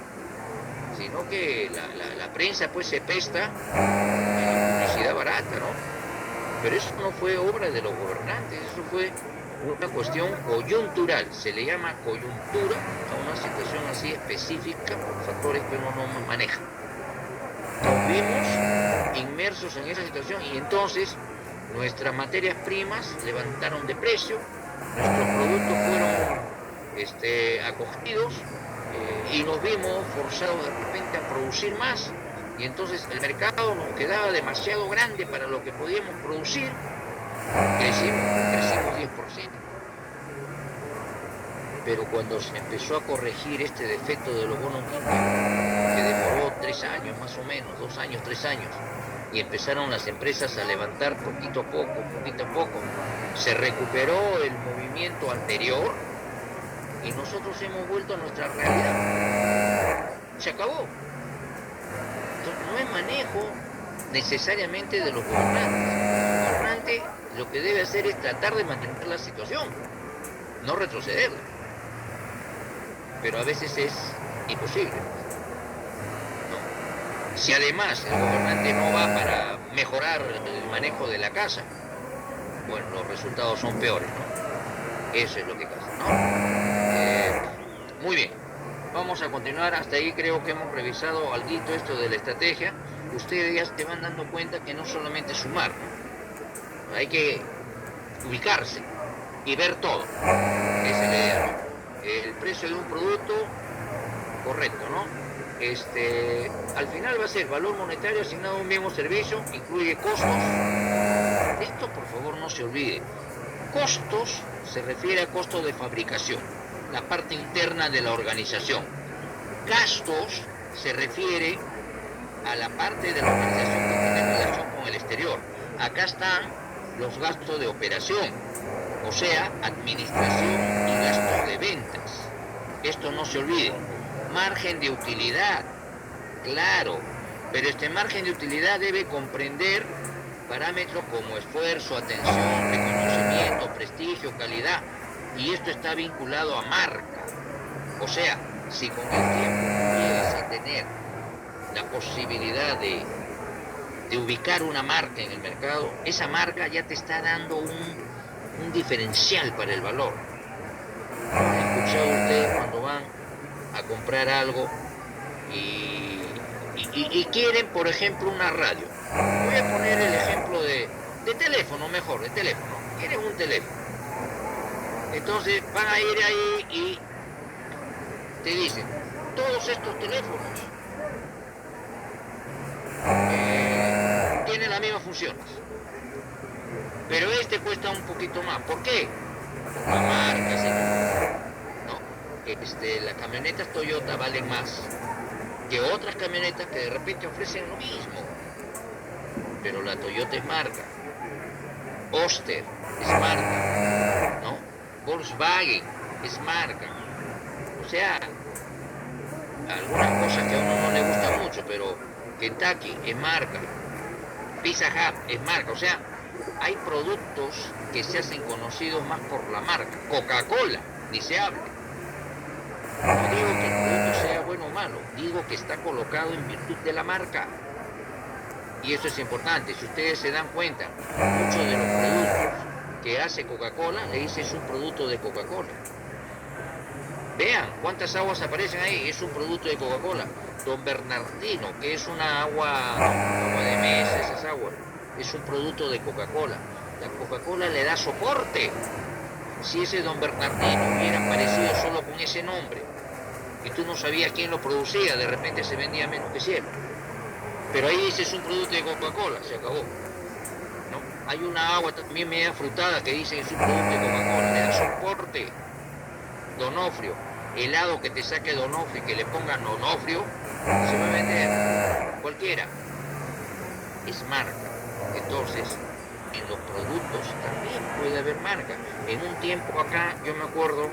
sino que la prensa pues se pesta en la publicidad barata, ¿no? Pero eso no fue obra de los gobernantes, eso fue una cuestión coyuntural, se le llama coyuntura a una situación así específica por factores que uno no maneja. Nos vimos inmersos en esa situación y entonces nuestras materias primas levantaron de precio, nuestros productos fueron acogidos y nos vimos forzados de repente a producir más y entonces el mercado nos quedaba demasiado grande para lo que podíamos producir. Crecimos 10%. Pero cuando se empezó a corregir este defecto de los bonos limpios, que demoró 3 años más o menos, 2 años, 3 años, y empezaron las empresas a levantar poquito a poco, se recuperó el movimiento anterior y nosotros hemos vuelto a nuestra realidad. Se acabó. Entonces, no es manejo necesariamente de los gobernantes. El gobernante lo que debe hacer es tratar de mantener la situación, no retrocederla. Pero a veces es imposible, ¿no? Si además el gobernante no va para mejorar el manejo de la casa, bueno, los resultados son peores, ¿no? Eso es lo que pasa, ¿no? Muy bien, vamos a continuar. Hasta ahí creo que hemos revisado alguito esto de la estrategia. Ustedes ya se van dando cuenta que no solamente sumar, ¿no? Hay que ubicarse y ver todo. Esa es la idea, ¿no? El precio de un producto, correcto, ¿no? Al final va a ser valor monetario asignado a un mismo servicio, incluye costos. Esto, por favor, no se olvide. Costos se refiere a costos de fabricación, la parte interna de la organización. Gastos se refiere a la parte de la organización que tiene relación con el exterior. Acá están los gastos de operación, o sea, administración y gastos de ventas. Esto no se olvide. Margen de utilidad, claro, pero este margen de utilidad debe comprender parámetros como esfuerzo, atención, reconocimiento, prestigio, calidad, y esto está vinculado a marca. O sea, si con el tiempo llegas a tener la posibilidad de ubicar una marca en el mercado, esa marca ya te está dando un diferencial para el valor. ¿Han escuchado ustedes cuando van a comprar algo y quieren, por ejemplo, una radio? Voy a poner el ejemplo de teléfono, mejor, de teléfono. Quieren un teléfono. Entonces van a ir ahí y te dicen, todos estos teléfonos tienen las mismas funciones, pero este cuesta un poquito más. ¿Por qué? Por la marca, señor. No, las camionetas Toyota valen más que otras camionetas que de repente ofrecen lo mismo, pero la Toyota es marca, Oster es marca, ¿no? Volkswagen es marca. O sea, algunas cosas que a uno no le gustan mucho, pero Kentucky es marca, Pizza Hut es marca. O sea, hay productos que se hacen conocidos más por la marca. Coca-Cola, ni se hable. No digo que el producto sea bueno o malo, digo que está colocado en virtud de la marca. Y eso es importante. Si ustedes se dan cuenta, muchos de los productos que hace Coca-Cola le dicen es un producto de Coca-Cola. Vean cuántas aguas aparecen ahí, es un producto de Coca-Cola. Don Bernardino, que es una agua de mesa, esas aguas, es un producto de Coca-Cola. La Coca-Cola le da soporte. Si ese Don Bernardino hubiera aparecido solo con ese nombre y tú no sabías quién lo producía, de repente se vendía menos que cielo. Pero ahí dice es un producto de Coca-Cola, se acabó. ¿No? Hay una agua también media frutada que dice es un producto de Coca-Cola, le da soporte. Donofrio, helado que te saque Donofrio y que le pongan Donofrio, se va a vender cualquiera. Es marca. Entonces, en los productos también puede haber marca. En un tiempo acá, yo me acuerdo,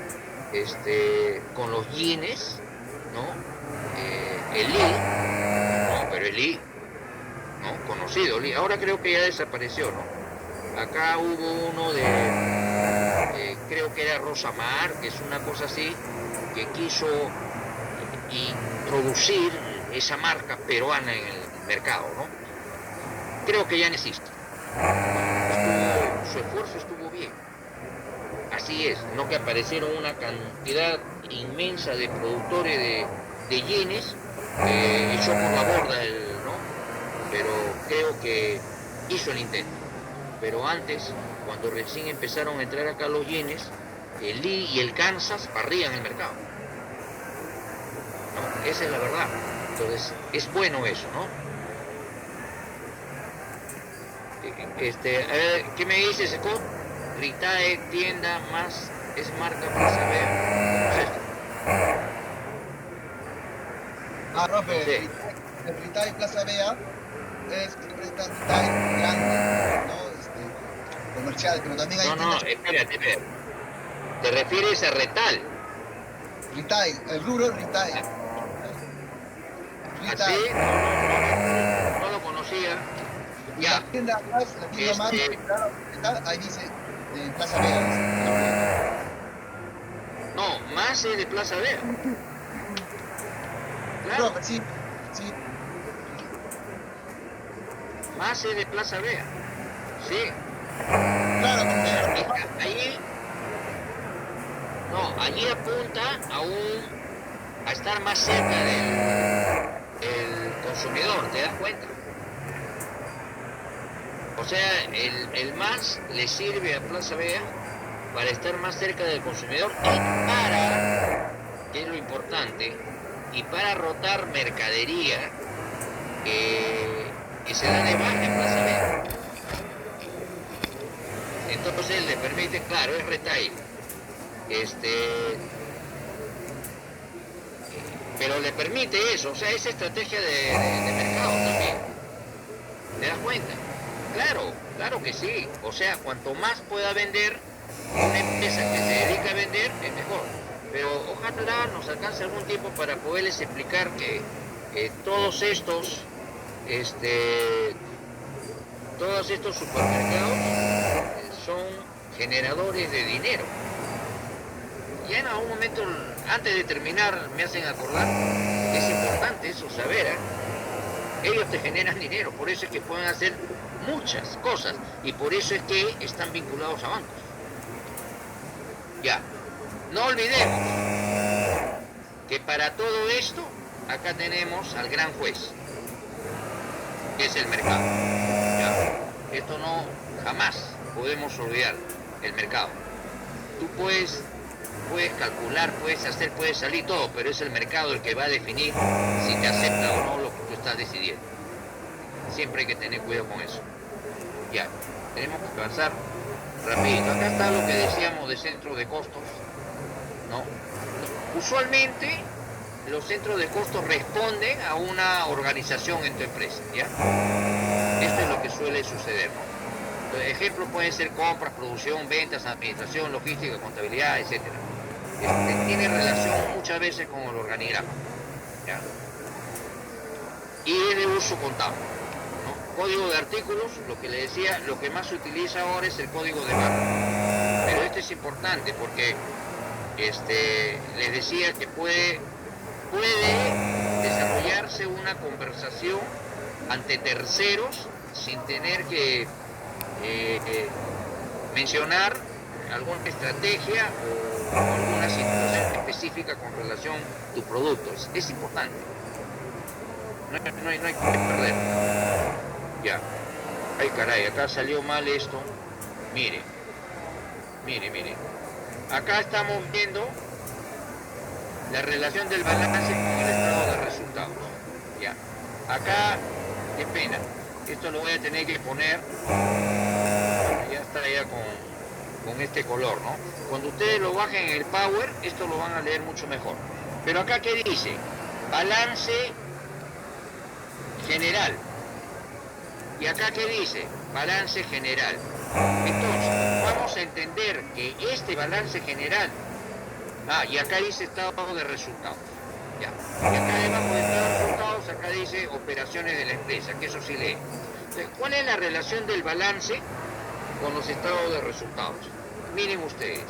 con los jeans, ¿no? El Lee, no, pero el Lee, ¿no? Conocido Lee. Ahora creo que ya desapareció, ¿no? Acá hubo uno de, creo que era Rosa Mar, que es una cosa así, que quiso introducir esa marca peruana en el mercado, ¿no? Creo que ya no existe. Su esfuerzo estuvo bien. Así es, no que aparecieron una cantidad inmensa de productores de yenes, echó por la borda ¿no? Pero creo que hizo el intento. Pero antes, cuando recién empezaron a entrar acá los yenes, el Lee y el Kansas barrían el mercado, ¿no? Esa es la verdad. Entonces, es bueno eso, ¿no? A ver, ¿qué me dices, Scott? Ritae, tienda, más, es marca para saber cómo es esto. Profe, Sí. el Ritae Plaza Vea es representante Ritae grande, ¿no? Comercial, pero también hay No, tiendas espérate. ¿Te refieres a Retal? Ritae, el rubro Ritae. ¿Así? No lo conocía. Ya. La tienda más, ahí dice Plaza Vea. No, más es de Plaza Vea. Claro, Profe, sí. más es de Plaza Vea. Sí. Claro, compañero. Allí apunta a estar más cerca del consumidor, ¿te das cuenta? O sea, el más le sirve a Plaza Vea para estar más cerca del consumidor y para, que es lo importante, y para rotar mercadería que se da de baja en Plaza Vea. Entonces le permite, claro, es retail. Pero le permite eso, o sea, es estrategia de mercado también. ¿Te das cuenta? Claro que sí. O sea, cuanto más pueda vender una empresa que se dedica a vender, es mejor. Pero ojalá nos alcance algún tiempo para poderles explicar que todos estos supermercados son generadores de dinero. Ya en algún momento, antes de terminar, me hacen acordar que es importante eso, saber, ellos te generan dinero, por eso es que pueden hacer muchas cosas y por eso es que están vinculados a bancos. Ya, no olvidemos que para todo esto, acá tenemos al gran juez, que es el mercado. Ya, esto no, jamás podemos olvidar el mercado. Tú puedes calcular, puedes hacer, puedes salir todo, pero es el mercado el que va a definir si te acepta o no lo que tú estás decidiendo. Siempre hay que tener cuidado con eso. Ya, tenemos que avanzar rapidito. Acá está lo que decíamos de centros de costos, ¿no? Usualmente los centros de costos responden a una organización en tu empresa, ¿ya? Esto es lo que suele suceder, ¿no? Ejemplos pueden ser compras, producción, ventas, administración, logística, contabilidad, etc. Tiene relación muchas veces con el organigrama, ¿ya? Y es de uso contable, ¿no? Código de artículos, lo que le decía, lo que más se utiliza ahora es el código de barra. Pero este es importante porque les decía que puede desarrollarse una conversación ante terceros sin tener que mencionar alguna estrategia o alguna situación específica con relación a tus productos. Es importante. No hay que perder. Ya. Ay, caray, acá salió mal esto. Mire. Acá estamos viendo la relación del balance con el estado de resultados. Ya. Acá, qué pena. Esto lo voy a tener que poner. Ya está ya con este color, ¿no? Cuando ustedes lo bajen en el Power, esto lo van a leer mucho mejor. Pero acá, ¿qué dice? Balance general. Y acá, ¿qué dice? Balance general. Entonces, vamos a entender que este balance general... y acá dice estado de resultados. Ya. Y acá debajo de estado de resultados, acá dice operaciones de la empresa, que eso sí lee. Entonces, ¿cuál es la relación del balance con los estados de resultados? Miren ustedes.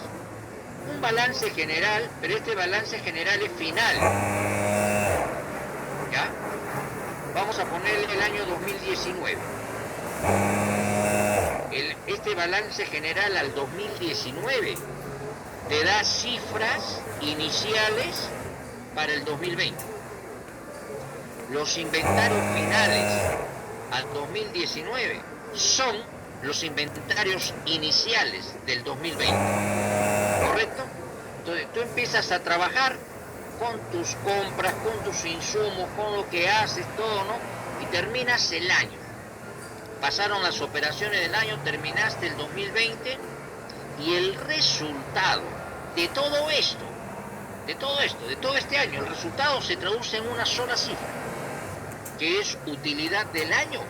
Un balance general, pero este balance general es final. ¿Ya? Vamos a ponerle el año 2019. Este balance general al 2019 te da cifras iniciales para el 2020. Los inventarios finales al 2019 son los inventarios iniciales del 2020. ¿Correcto? Entonces tú empiezas a trabajar con tus compras, con tus insumos, con lo que haces, todo, ¿no? Y terminas el año. Pasaron las operaciones del año, terminaste el 2020 y el resultado de todo esto, de todo este año, el resultado se traduce en una sola cifra, que es utilidad del año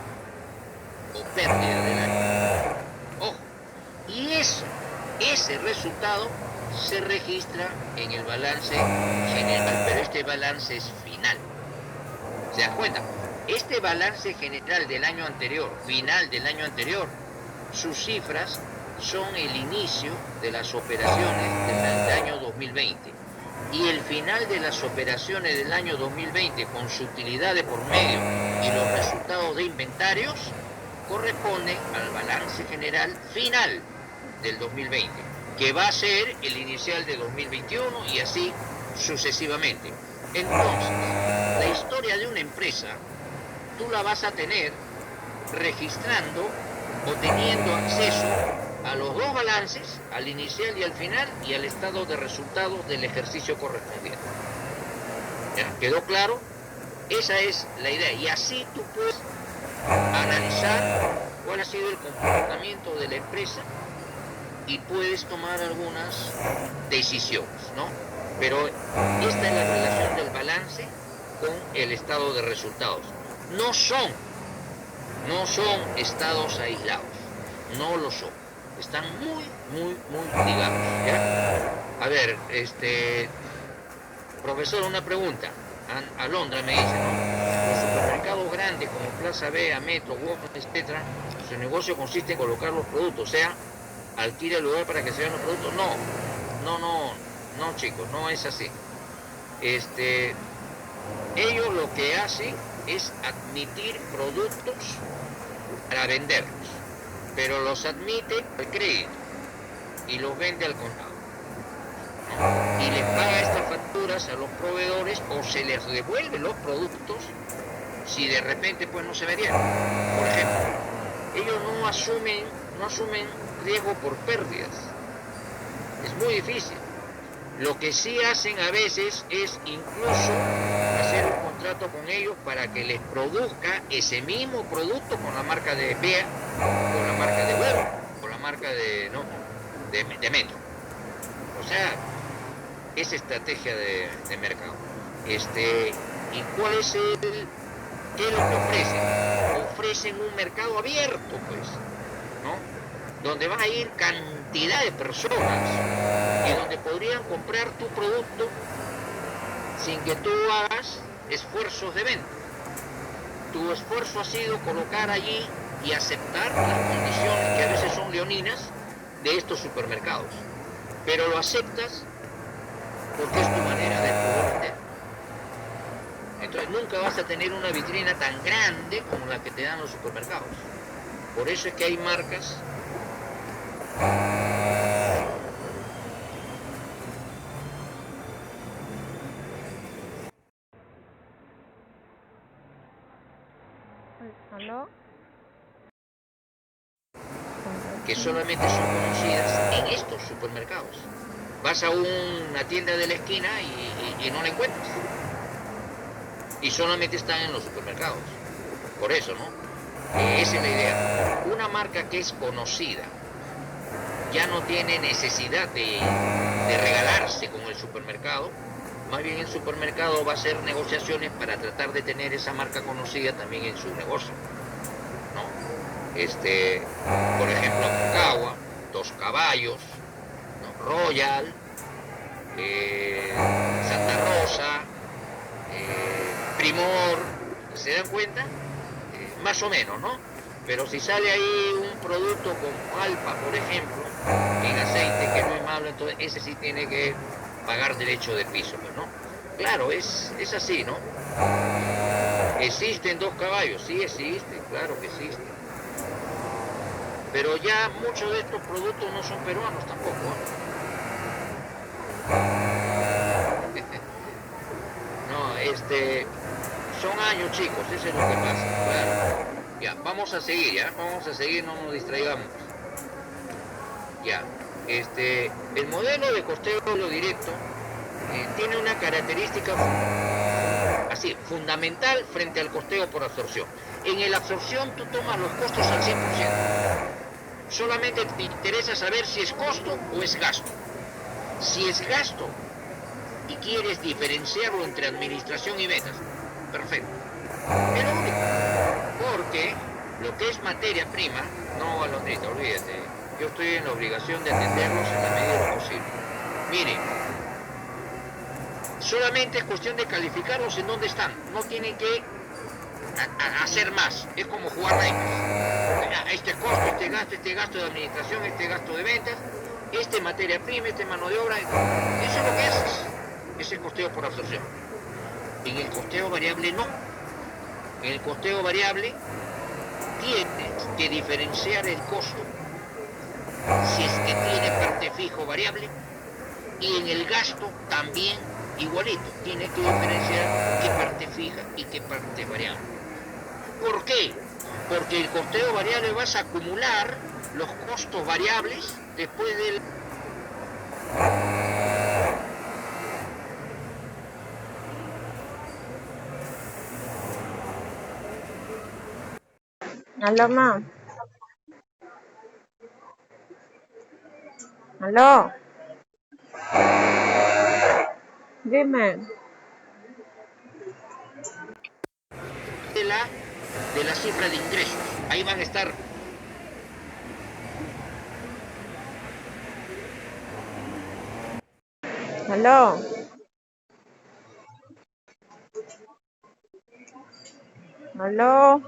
o pérdida del año. Ojo, y ese resultado se registra en el balance general, pero este balance es final. ¿Se dan cuenta? Este balance general del año anterior, final del año anterior, sus cifras son el inicio de las operaciones del año 2020. Y el final de las operaciones del año 2020 con su utilidad de por medio y los resultados de inventarios corresponde al balance general final del 2020, que va a ser el inicial de 2021 y así sucesivamente. Entonces, la historia de una empresa tú la vas a tener registrando o teniendo acceso a los dos balances, al inicial y al final, y al estado de resultados del ejercicio correspondiente. ¿Ya? ¿Quedó claro? Esa es la idea. Y así tú puedes analizar cuál ha sido el comportamiento de la empresa y puedes tomar algunas decisiones, ¿no? Pero esta es la relación del balance con el estado de resultados. No son estados aislados, no lo son. Están muy ligados, ¿ya? A ver, profesor, una pregunta. Alondra me dice, ¿no? Los supermercados grandes como Plaza Vea, Metro, Walmart, etcétera, su negocio consiste en colocar los productos, o sea, alquila el lugar para que se vean los productos. No, chicos, no es así. Ellos lo que hacen es admitir productos para venderlos, pero los admite al crédito y los vende al contado, ¿no? Y les paga estas facturas a los proveedores o se les devuelve los productos si de repente pues no se vendieron. Por ejemplo, ellos no asumen riesgo por pérdidas. Es muy difícil. Lo que sí hacen a veces es incluso hacer un contrato con ellos para que les produzca ese mismo producto con la marca de Vea, con la marca de Huevo, con la marca de Metro. O sea, es estrategia de mercado. ¿Y cuál es qué es lo que ofrecen? Ofrecen un mercado abierto, pues, ¿no? Donde van a ir cantidad de personas y donde podrían comprar tu producto sin que tú hagas esfuerzos de venta. Tu esfuerzo ha sido colocar allí y aceptar las condiciones que a veces son leoninas de estos supermercados. Pero lo aceptas porque es tu manera de poder vender. Entonces nunca vas a tener una vitrina tan grande como la que te dan los supermercados. Por eso es que hay marcas ¿Aló? que solamente son conocidas en estos supermercados. Vas a una tienda de la esquina y no la encuentras. Y solamente están en los supermercados. Por eso, ¿no? Esa es la idea. Una marca que es conocida ya no tiene necesidad de regalarse con el supermercado. Más bien el supermercado va a hacer negociaciones para tratar de tener esa marca conocida también en su negocio, ¿no? Por ejemplo, Aconcagua, Dos Caballos, ¿no? Royal, Santa Rosa, Primor, ¿se dan cuenta? Más o menos, ¿no? Pero si sale ahí un producto como Alfa, por ejemplo, en aceite, que no es malo, entonces ese sí tiene que pagar derecho de piso, pues, ¿no? Claro, es así, ¿no? ¿Existen Dos Caballos? Sí existen, claro que existen. Pero ya muchos de estos productos no son peruanos tampoco, ¿eh? No, son años, chicos, eso es lo que pasa, claro. Ya, vamos a seguir, no nos distraigamos. Ya, el modelo de costeo directo tiene una característica así, fundamental frente al costeo por absorción. En la absorción tú tomas los costos al 100%. Solamente te interesa saber si es costo o es gasto. Si es gasto y quieres diferenciarlo entre administración y ventas, perfecto. Es lo único. Porque lo que es materia prima, no, Alondrita, olvídate. Yo estoy en la obligación de atenderlos en la medida de lo posible. Miren, solamente es cuestión de calificarlos en dónde están. No tienen que hacer más. Es como jugar naipes. Este costo, este gasto de administración, este gasto de ventas, materia prima, mano de obra. Eso es lo que haces. Es el costeo por absorción. En el costeo variable no. En el costeo variable tienes que diferenciar el costo si es que tiene parte fijo o variable, y en el gasto también igualito, tiene que diferenciar qué parte fija y qué parte variable. ¿Por qué? Porque el costeo variable vas a acumular los costos variables después del... Aló, ma. Aló. Dime. de la cifra de ingresos. Ahí van a estar. Aló. Aló.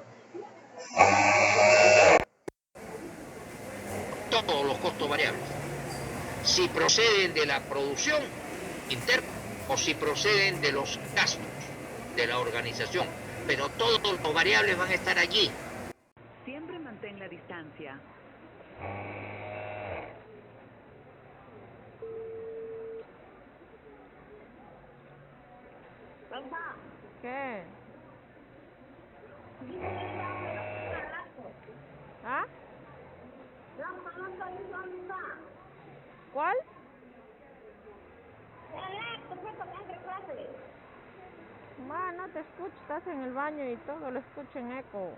Todos los costos variables. Si proceden de la producción interna o si proceden de los gastos de la organización. Pero todos los variables van a estar allí. Siempre mantén la distancia. ¿Qué? ¿Ah? ¿Cuál? Ma, no te escucho, estás en el baño y todo lo escucho en eco.